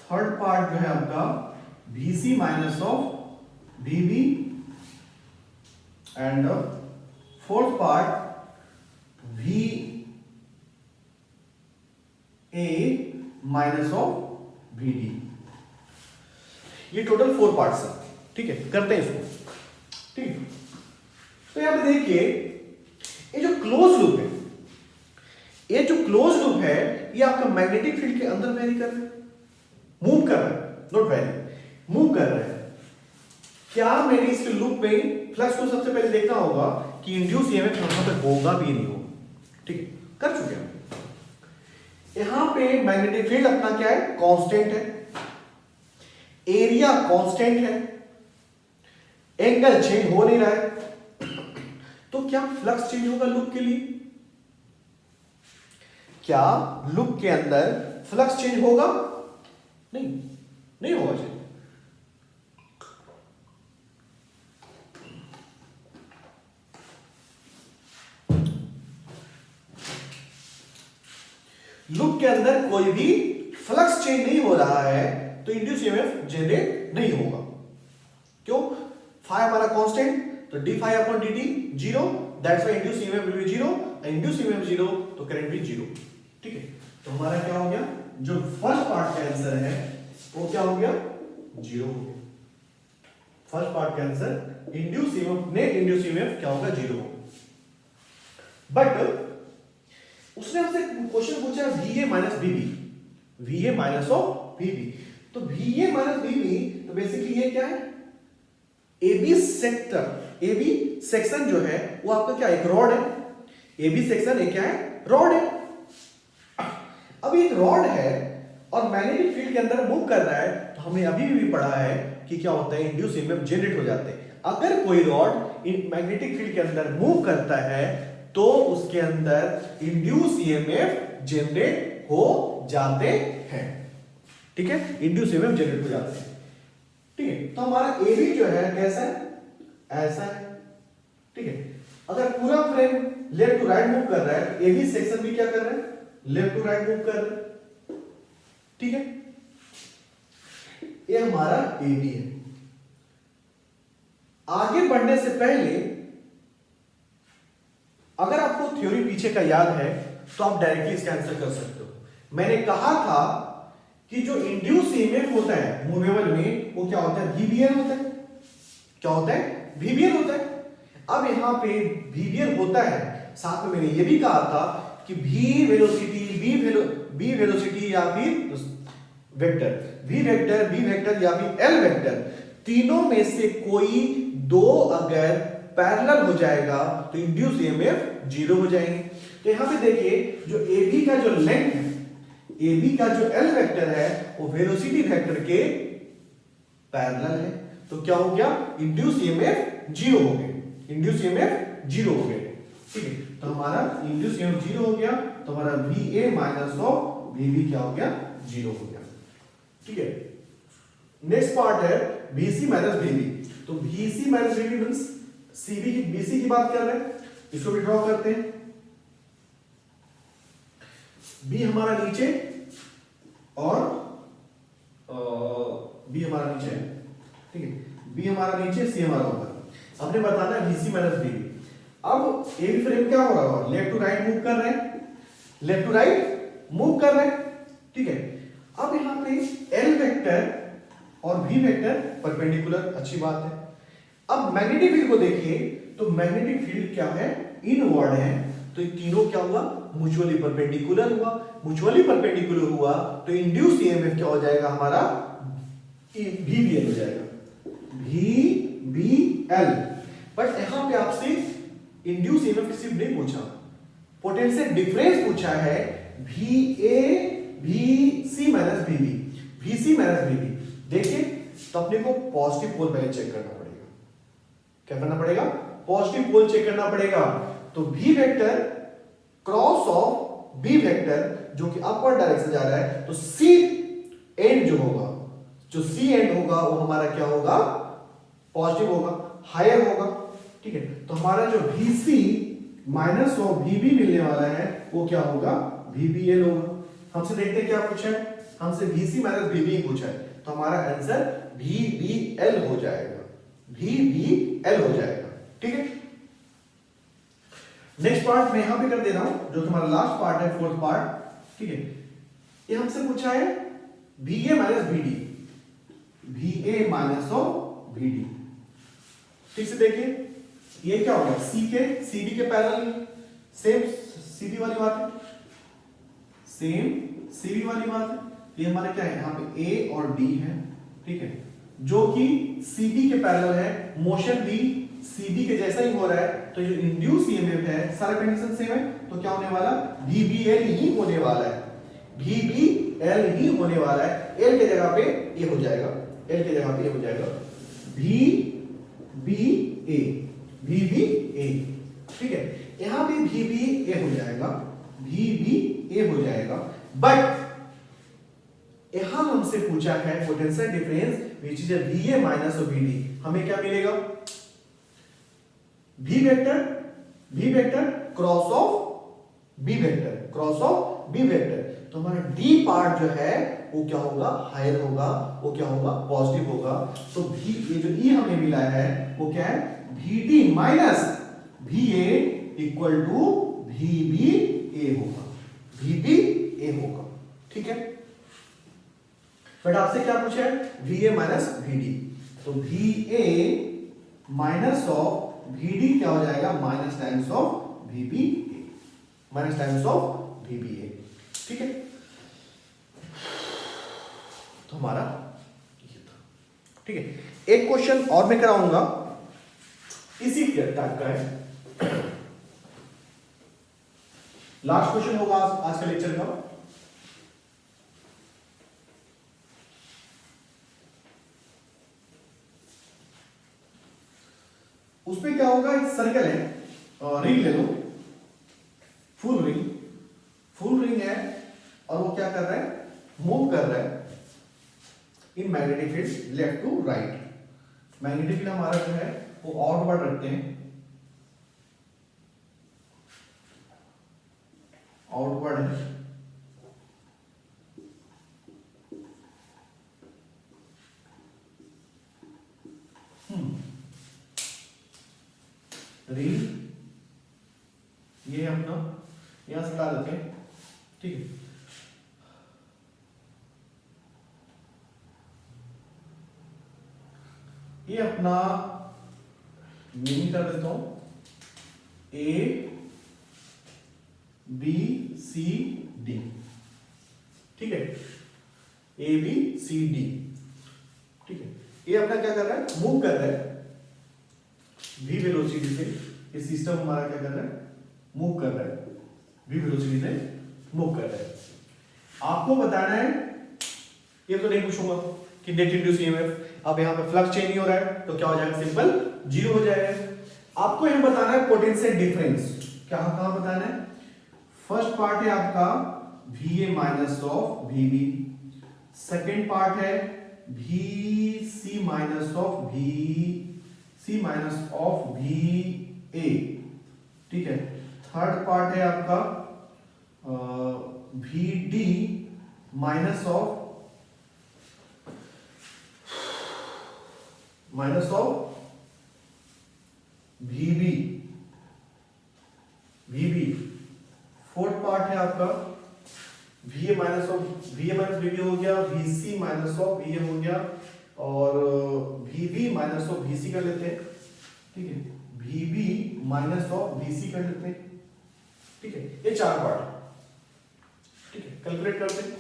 third part जो है आपका VC minus of VB and fourth part VA minus of VD। ये total 4 parts है, ठीक है। करते हैं इसको, ठीक है। तो यहां पे देखिए ये जो क्लोज लूप है, ये जो क्लोज लूप है ये आपका मैग्नेटिक फील्ड के अंदर वेरी कर रहा है, मूव कर रहा है, नॉट वेरी, मूव कर रहा है। क्या मैंने इस लूप में फ्लक्स को सबसे पहले देखना होगा कि इंड्यूस ईएमएफ यहां पे होगा भी नहीं होगा, ठीक है, कर चुके हैं। यहां पे मैग्नेटिक फील्ड अपना क्या है, कांस्टेंट है, एरिया कांस्टेंट है, एंगल चेंज हो नहीं रहा है, तो क्या फ्लक्स चेंज होगा लूप के लिए, क्या लूप के अंदर फ्लक्स चेंज होगा, नहीं होगा चेंज। लूप के अंदर कोई भी फ्लक्स चेंज नहीं हो रहा है तो इंड्यूस ईएमएफ जनरेट नहीं होगा। क्यों, फाई हमारा कांस्टेंट, तो D phi upon D T zero, that's why induce EMF will be zero, induce EMF zero तो करंट भी जीरो, ठीक है। तो हमारा क्या हो गया, जो फर्स्ट पार्ट का आंसर है वो क्या हो गया, जीरो हो गया। फर्स्ट पार्ट का answer induce EMF, net induce EMF क्या होगा, जीरो होगा। बट उसने हमसे क्वेश्चन पूछा VA minus VB, VA minus of VB, तो VA माइनस VB तो बेसिकली ये क्या है, AB सेक्टर, AB सेक्शन जो है वो आपका क्या, एक रॉड है, AB सेक्शन एक क्या है, रॉड है। अब एक रॉड है और मैग्नेटिक फील्ड के अंदर मूव कर रहा है, तो हमने अभी भी पढ़ा है कि क्या होता है, इंड्यूस ईएमएफ जनरेट हो जाते हैं। अगर कोई रॉड मैग्नेटिक फील्ड के अंदर मूव करता है तो उसके अंदर इंड्यूस ईएमएफ जनरेट हो जाते हैं, ठीक है, इंड्यूस ईएमएफ जनरेट हो जाते हैं, ठीक है। तो हमारा AB जो है कैसा है, ऐसा है, ठीक है। अगर पूरा frame left to right move कर रहा है, AB सेक्शन भी क्या कर रहा है, लेफ्ट टू राइट मूव कर रहा है, ठीक है। ये हमारा AB है। आगे बढ़ने से पहले अगर आपको थ्योरी पीछे का याद है तो आप डायरेक्टली इसका आंसर कर सकते हो। मैंने कहा था कि जो इंड्यूस ईएमएफ होता है मूवेबल में वो क्या होता है, VBN होता है, क्या होता है, VBN होता है। अब यहां पे VBN होता है, साथ में मैंने ये भी कहा था कि V वेलोसिटी, B वेलोसिटी या फिर vector, V vector, B vector या फिर L वेक्टर, तीनों में से कोई दो अगर पैरेलल हो जाएगा तो इंड्यूस ईएमएफ जीरो हो जाएंगे। तो यहां पे देखिए जो AB का जो लेंथ है, AB का जो L वेक्टर है वो वेलोसिटी वेक्टर के पैरेलल है, तो क्या हो गया, इंड्यूस ईएमएफ जीरो हो गए, इंड्यूस ईएमएफ जीरो हो गए, ठीक है। तो हमारा इंड्यूस ईएमएफ जीरो हो गया, तो हमारा VA माइनस ऑफ VB क्या हो गया, जीरो हो गया, ठीक है। नेक्स्ट पार्ट है BC माइनस VB, तो BC minus VB means CB की BC की बात कर रहे हैं, इसको भी ड्रॉ करते हैं। B हमारा नीचे और B हमारा नीचे है, ठीक है, B हमारा नीचे, C हमारा ऊपर। हमने बताना है BC माइनस VB। अब AB फ्रेम क्या हो रहा है, लेफ्ट टू राइट मूव कर रहे हैं, लेफ्ट टू राइट मूव कर रहे हैं, ठीक है। अब यहां पे L वेक्टर और V वेक्टर परपेंडिकुलर, अच्छी बात है। अब मैग्नेटिक फील्ड को देखिए, तो मैग्नेटिक फील्ड क्या है, इनवर्ड है, तो ये तीनों क्या हुआ, म्यूचुअली परपेंडिकुलर हुआ। म्यूचुअली परपेंडिकुलर हुआ तो इंड्यूस ईएमएफ क्या हो जाएगा हमारा, VBL हो जाएगा, VBL। बट यहां पे आपसे इंड्यूस ईएमएफ सिर्फ नहीं पूछा, पोटेंशियल डिफरेंस पूछा है, VA VC minus VB, VC minus VB। देखिए तो अपने को पॉजिटिव पोल पहले चेक करना पड़ेगा। क्या करना पड़ेगा, पॉजिटिव पोल चेक करना पड़ेगा। तो V vector cross of B vector जो कि अपवर्ड डायरेक्शन जा रहा है, तो C एंड जो होगा, जो C एंड होगा वो हमारा क्या होगा, पॉजिटिव होगा, हायर होगा। ठीक है, तो हमारा जो VC माइनस ऑफ VB मिलने वाला है वो क्या होगा, VBL होगा। हमसे देखते हैं क्या पूछा है, हमसे VC माइनस VB पूछा है, तो हमारा आंसर VBL हो जाएगा, VBL हो जाएगा। ठीक है, नेक्स्ट पार्ट मैं यहां पे कर दे रहा हूं, जो तुम्हारा लास्ट पार्ट है, फोर्थ पार्ट। ठीक है, ये हमसे पूछा है VA minus VD, VA minus of VD। ठीक से देखिए, ये क्या होगा, C के CD के पैरेलल, सेम सीधी वाली बात है, सेम सीधी वाली बात है। ये हमारे क्या है, यहाँ पे A और D है। ठीक है, जो कि CD के पैरेलल है, मोशन भी CD के जैसा ही हो रहा है, तो जो इंड्यूस ईएमएफ है, सारा कंडीशन सेम है, तो क्या होने वाला, VBL ही होने वाला है, VBL ही होने वाला है। L के जगह पे ये हो जाएगा, L के जगह पे ये हो जाएगा VBA, VBA। ठीक है, यहां भी VBA हो जाएगा, VBA हो जाएगा। बट यहां हमसे पूछा है potential difference which is VA minus of VD, हमें क्या मिलेगा, V vector cross of B vector, cross of B vector. तो हमारा D पार्ट जो है वो क्या होगा, हायर होगा, वो क्या होगा, पॉजिटिव होगा। तो V, ये जो E हमें मिला है वो क्या है, VD minus VA equal to VBA होगा, VBA होगा। ठीक है, बट आपसे क्या पूछा है, VA माइनस VD, तो VA माइनस ऑफ VD क्या हो जाएगा, minus times of VBA, minus times of VBA। ठीक है, तो हमारा ये था। ठीक है, एक क्वेश्चन और मैं कराऊंगा, इसी टाइप का है, लास्ट क्वेश्चन होगा आज का लेक्चर का। उसमें क्या होगा, एक सर्कल है, रिंग ले लो, फुल रिंग है, और वो क्या कर रहा है, मूव कर रहा है in magnetic field left to right. Magnetic field हमारा जो है वो आउटवर्ड रखते हैं, आउटवर्ड है, रिंग ये अपना यहां से हटा देते हैं। ठीक है, ये अपना मीनिंग कर देता हूं, A B C D। ठीक है, A B C D। ठीक है, ये अपना क्या कर रहा है, मूव कर रहा है V वेलोसिटी से। ये सिस्टम हमारा क्या कर रहा है, मूव कर रहा है, V वेलोसिटी से मूव कर रहा है। आपको बताना है, ये तो नहीं पूछूंगा कि नेट इंड्यूस ईएमएफ, अब यहाँ पे फ्लक्स चेंज नहीं हो रहा है, तो क्या हो जाएगा, सिंपल जीरो हो जाएगा। आपको यहां बताना है पोटेंशियल डिफरेंस, क्या कहां बताना है, फर्स्ट पार्ट है आपका VA minus of VB, second part है VC minus of VC minus of VA। ठीक है, थर्ड पार्ट है आपका VD minus of VB। Fourth part है आपका VA माइनस VB हो गया, VC माइनस ऑफ VA हो गया, और VB माइनस ऑफ VC कर लेते हैं। ठीक है, VB माइनस ऑफ VC कर लेते हैं, ठीक है, ये 4 पार्ट, ठीक है, कैलकुलेट करते हैं,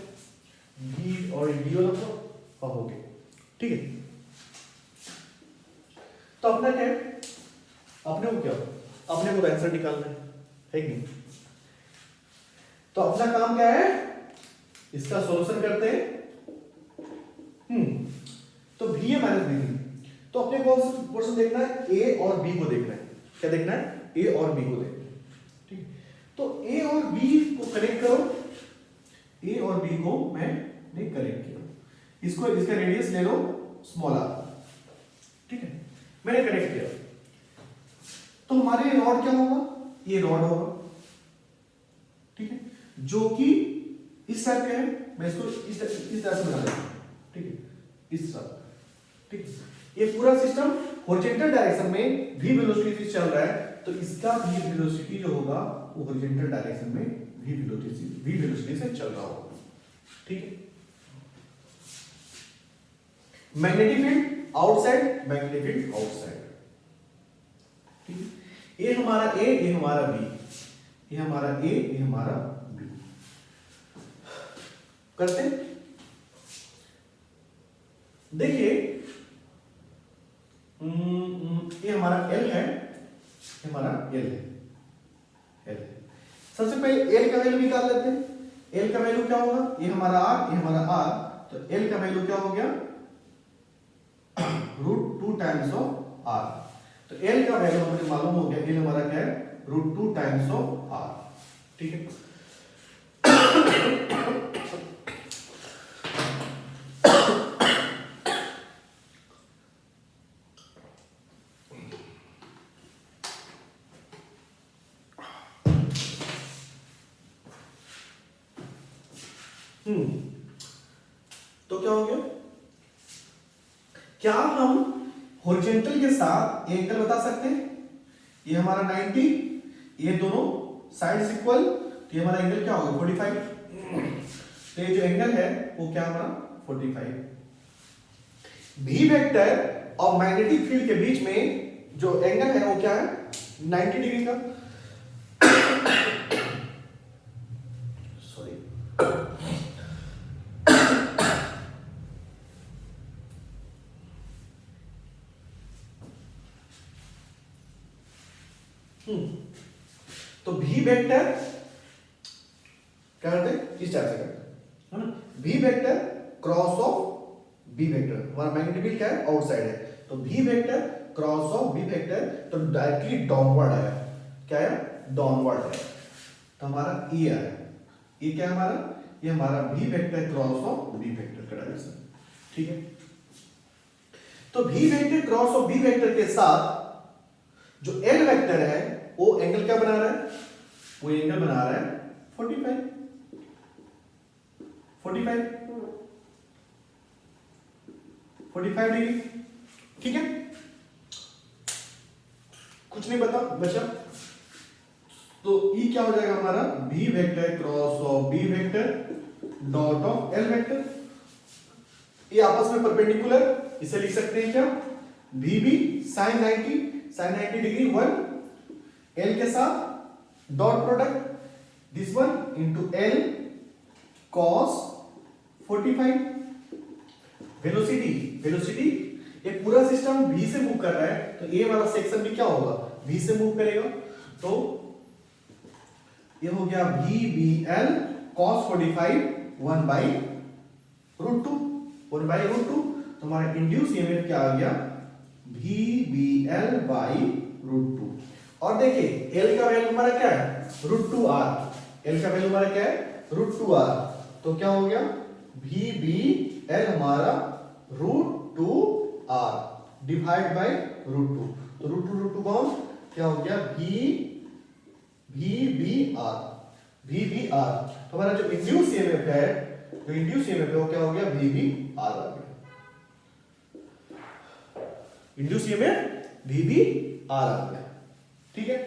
V और D वाला तो हो गया, ठीक है। तो अपना क्या है, अपने को क्या, अपने को आंसर निकालना है कि नहीं? तो अपना काम क्या है, इसका सॉल्यूशन करते हैं। तो V है माइनस B, तो अपने को क्वेश्चन देखना है A और B को देखना है, क्या देखना है, A और B को देखना है, ठीक है। तो A और B को कनेक्ट करो, A और B को मैंने कनेक्ट किया, इसको इसका रेडियस ले लो स्मॉल r, ठीक है, मैंने कनेक्ट किया। तो हमारे रॉड क्या होगा, ये रॉड होगा, ठीक है, जो कि इस टाइप का है, मैं इसको इस तरह से बना देता हूं, ठीक है, इस तरह, ठीक है। ये पूरा सिस्टम हॉरिजॉन्टल डायरेक्शन में v वेलोसिटी से चल रहा है, तो इसका v वेलोसिटी जो होगा वो हॉरिजॉन्टल डायरेक्शन में v वेलोसिटी से चल रहा होगा, ठीक है। Magnetic field outside, magnetic field outside, ठीक है। ये हमारा A, ये हमारा B, ये हमारा A, ये हमारा B, करते देखिए, ये हमारा L है, ये हमारा L है, L। सबसे पहले L का वैल्यू निकाल लेते हैं। L का वैल्यू क्या होगा, ये हमारा R, ये हमारा R, तो L का वैल्यू क्या हो गया, √2 टाइम्स ऑफ R। तो L का वैल्यू हमें मालूम हो गया, L हमारा क्या है, √2 टाइम्स ऑफ R, ठीक है। तो क्या हो गया, क्या हम हॉरिजॉन्टल के साथ एंगल बता सकते हैं, ये हमारा 90, ये दोनों साइड्स इक्वल, तो ये हमारा एंगल क्या होगा 45, तो ये जो एंगल है वो क्या हमारा 45। भी वेक्टर और मैग्नेटिक फील्ड के बीच में जो एंगल है वो क्या है 90 डिग्री का, सॉरी, तो भी वेक्टर क्या करते हैं, इस टाइप से करते हैं, है ना, V vector cross of B vector, हमारा मैग्नेटिक फील्ड क्या है आउटसाइड है, तो V vector cross of B vector, तो डायरेक्टली डाउनवर्ड आया, क्या है डाउनवर्ड है, तो हमारा ये आया, ये क्या हमारा, ये हमारा V vector cross of B vector का डायरेक्शन, ठीक है। तो V vector cross of B vector के साथ जो एल वेक्टर है वो एंगल क्या बना रहा है, वो एंगल बना रहा है 45 डिग्री, ठीक है, कुछ नहीं बचा। तो ई क्या हो जाएगा हमारा, B vector cross of B vector dot of L vector, ये आपस में परपेंडिकुलर, इसे लिख सकते हैं क्या, B B sine 90 degree 1 L के साथ dot product this one into L cos 45। Velocity ये पूरा सिस्टम v से मूव कर रहा है, तो ये वाला सेक्शन भी क्या होगा v से मूव करेगा, तो ये हो गया v b l cos 45 1/√2, तो हमारा इंड्यूस ईएमएफ क्या आ गया v b l √2। और देखिए l का वैल्यू हमारा क्या है √2r, l का वैल्यू हमारा क्या है √2r, तो क्या हो गया v b l हमारा √2r डिवाइड बाय √2, तो √2 कौन क्या हो गया VBR, तो हमारा जो इंड्यूस ईएमएफ है, वो क्या हो गया VBR आ गया, इंड्यूस ईएमएफ VBR आ गया, ठीक है।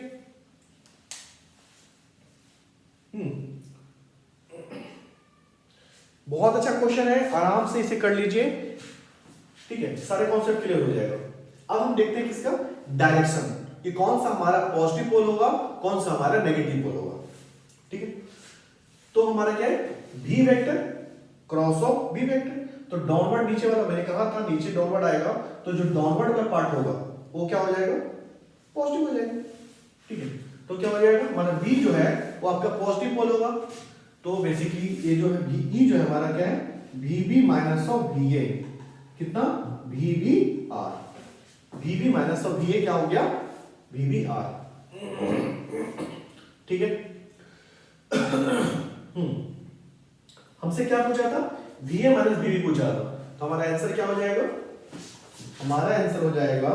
बहुत अच्छा क्वेश्चन है, आराम से इसे कर लीजिए, ठीक है, सारे कॉन्सेप्ट क्लियर हो जाएगा। अब हम देखते हैं किसका डायरेक्शन, कि कौन सा हमारा पॉजिटिव पोल होगा, कौन सा हमारा नेगेटिव पोल होगा। ठीक है, तो हमारा क्या है, v vector cross of v vector. तो डाउनवर्ड नीचे वाला मैंने कहा था नीचे डाउनवर्ड आएगा, तो जो डाउनवर्ड का पार्ट होगा वो क्या हो जाएगा, पॉजिटिव हो जाएगा। ठीक है, तो क्या हो जाएगा हमारा v जो है वो आपका पॉजिटिव पोल होगा। तो बेसिकली ये जो है ve जो है हमारा क्या है, vb माइनस ऑफ va, कितना vbr, vb minus of va क्या हो गया, vbr। ठीक है, हमसे क्या पूछा था, va माइनस vb पूछा था, तो हमारा आंसर क्या हो जाएगा, हमारा आंसर हो जाएगा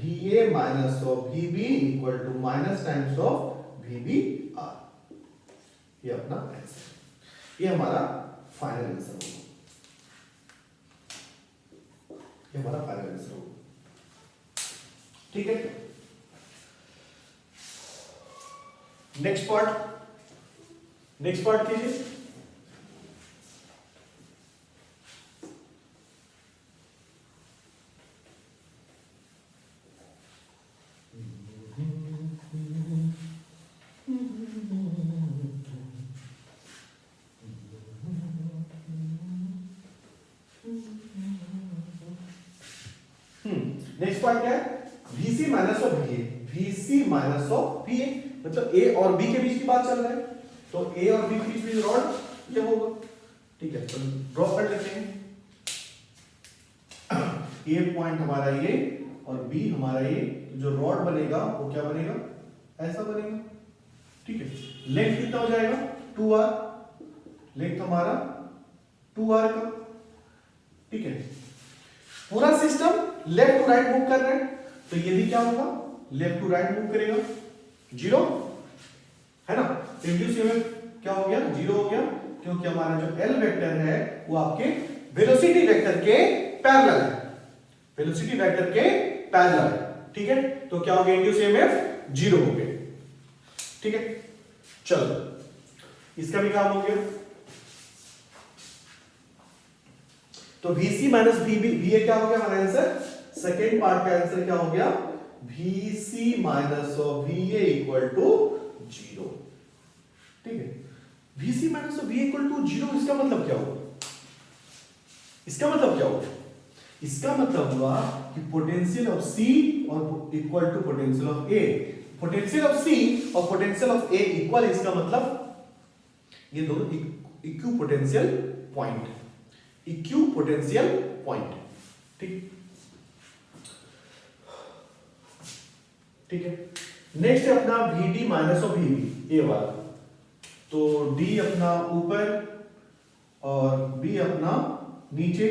va minus of vb equal to minus times of vbr। ये अपना आंसर, ये हमारा फाइनल आंसर होगा, ये हमारा फाइनल आंसर होगा। ठीक है, नेक्स्ट पार्ट कीजिए। नेक्स्ट पॉइंट क्या है, VC minus of VA, VC minus of VA, मतलब A और B के बीच की बात चल रहा है, तो A और B के बीच में रॉड क्या होगा। ठीक है, तो ड्रॉ कर लेते हैं, A पॉइंट हमारा ये और B हमारा ये, तो जो रॉड बनेगा वो क्या बनेगा, ऐसा बनेगा। ठीक है, लेंथ कितना हो जाएगा, 2r, लेंथ हमारा 2r का। ठीक है, पूरा system left to right move कर रहा है, तो ये भी क्या होगा, लेफ्ट टू राइट मूव करेगा, 0 है ना। इंड्यूस ईएमएफ क्या हो गया, 0 हो गया, क्योंकि हमारा जो L वेक्टर है वो आपके वेलोसिटी वेक्टर के पैरेलल है, वेलोसिटी वेक्टर के पैरेलल है। ठीक है, तो क्या हो गया, इंड्यूस ईएमएफ 0 हो गया। ठीक है, चलो इसका भी काम हो गया। तो VC माइनस VA क्या हो गया हमारा आंसर, सेकेंड पार्ट का आंसर क्या हो गया, VC minus of VA equal to 0। ठीक है, VC minus of VA equal to 0, इसका मतलब क्या होगा, इसका मतलब क्या होगा, इसका मतलब हुआ कि पोटेंशियल ऑफ C और equal to potential of A, potential of C और पोटेंशियल ऑफ A इक्वल, इसका मतलब ये दोनों equipotential point, equipotential point. ठीक, ठीक है, नेक्स्ट है अपना VD माइनस ऑफ VB, ये वाला, तो D अपना ऊपर और B अपना नीचे।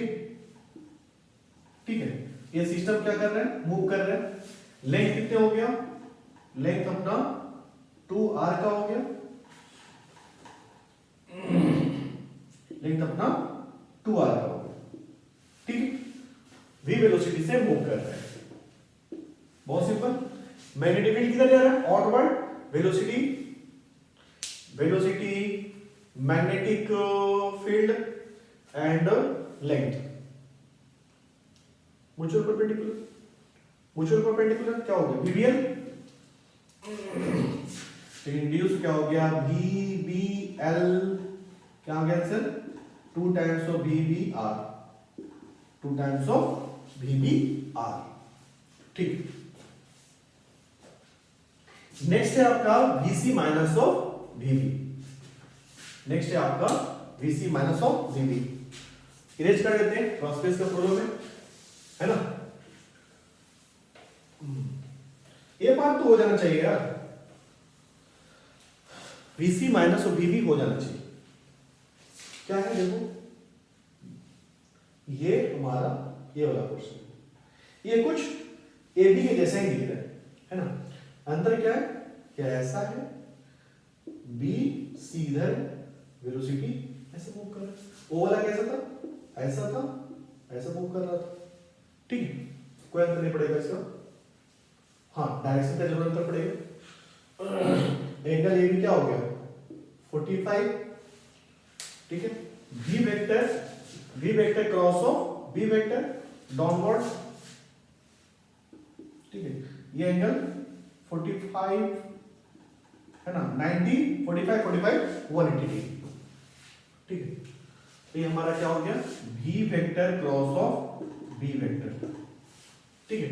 ठीक है, ये सिस्टम क्या कर रहे हैं, मूव कर रहे हैं। लेंथ कितने हो गया, लेंथ अपना 2r का हो गया, लेंथ अपना 2r का हो गया। ठीक है, v वेलोसिटी से मूव कर रहे हैं, बहुत सिंपल। मैग्नेटिक फील्ड किधर जा रहा है, outward, velocity, velocity, magnetic field and length, mutual perpendicular, mutual perpendicular क्या हो गया, VBL, तो इंड्यूस क्या हो गया, VBL, क्या हो गया answer, 2 times of VBR, 2 times of VBR। ठीक, नेक्स्ट है आपका VC minus of VB, next है आपका VC minus of VB। Erase कर देते हैं क्रॉस स्पेस का प्रॉब्लम है ना। ये पार्ट तो हो जाना चाहिए यार, VC माइनस ऑफ VB हो जाना चाहिए। क्या है देखो, ये हमारा ये वाला पोर्शन, ये कुछ AB के जैसा ही दिख रहा है ना। अंदर क्या है, क्या ऐसा है, B C इधर वेलोसिटी ऐसे मूव कर रहा है, ओ वाला कैसा था, ऐसा था, ऐसा मूव कर रहा था। ठीक है, कोई अंतर नहीं पड़ेगा इसका, हाँ डायरेक्शन का जरूर अंतर पड़ेगा। एंगल ए भी क्या हो गया, 45। ठीक है, V vector cross of B vector downward. ठीक है, ये एंगल 45 है ना, 90 45 45 180 डिग्री। ठीक है, तो ये हमारा क्या हो गया, v vector cross of b vector. ठीक है,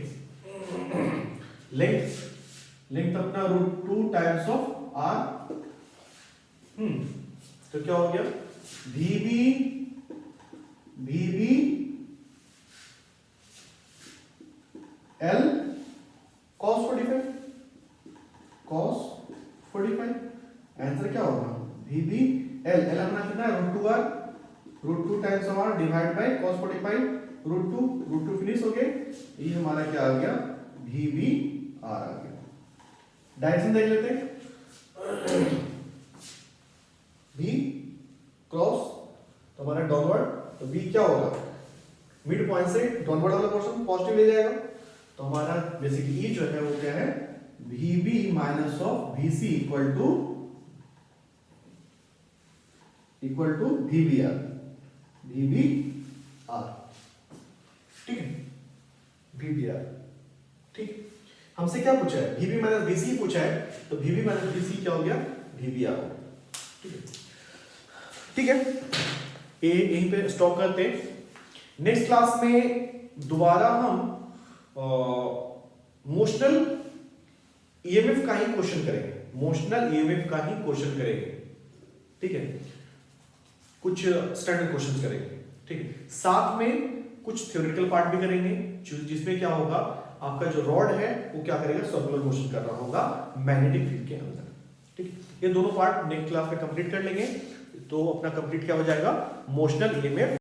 लेंथ अपना √2 टाइम्स ऑफ r। तो क्या हो गया, VB L cos 45 आंसर क्या होगा, VB L अपना कितना है, √2 times of r divide by cos 45 √2 finish हो गए। ये हमारा क्या आ गया, VBR आ गया। डायरेक्शन देख लेते हैं, V क्रॉस तो हमारा डाउनवर्ड, तो V क्या होगा, मिड पॉइंट से डाउनवर्ड वाला पोर्शन पॉजिटिव ले जाएगा, तो हमारा बेसिकली E जो है वो क्या है, VB minus of VC equal to VBR। ठीक है, VBR। ठीक, हमसे क्या पूछा है, VB माइनस VC पूछा है, तो VB माइनस VC क्या हो गया, VBR। ठीक है, ठीक है, ये यहीं पे स्टॉप करते हैं। नेक्स्ट क्लास में दोबारा हम मोशनल ईएमएफ का ही क्वेश्चन करेंगे, मोशनल ईएमएफ का ही क्वेश्चन करेंगे। ठीक है, कुछ स्टैंडर्ड क्वेश्चंस करेंगे। ठीक है, साथ में कुछ थ्योरेटिकल पार्ट भी करेंगे, जिसमें क्या होगा, आपका जो रॉड है वो क्या करेगा, सर्कुलर मोशन कर रहा होगा मैग्नेटिक फील्ड के अंदर। ठीक है, ये दोनों पार्ट नेक्स्ट क्लास में कंप्लीट कर लेंगे, तो अपना कंप्लीट क्या हो जाएगा, मोशनल ईएमएफ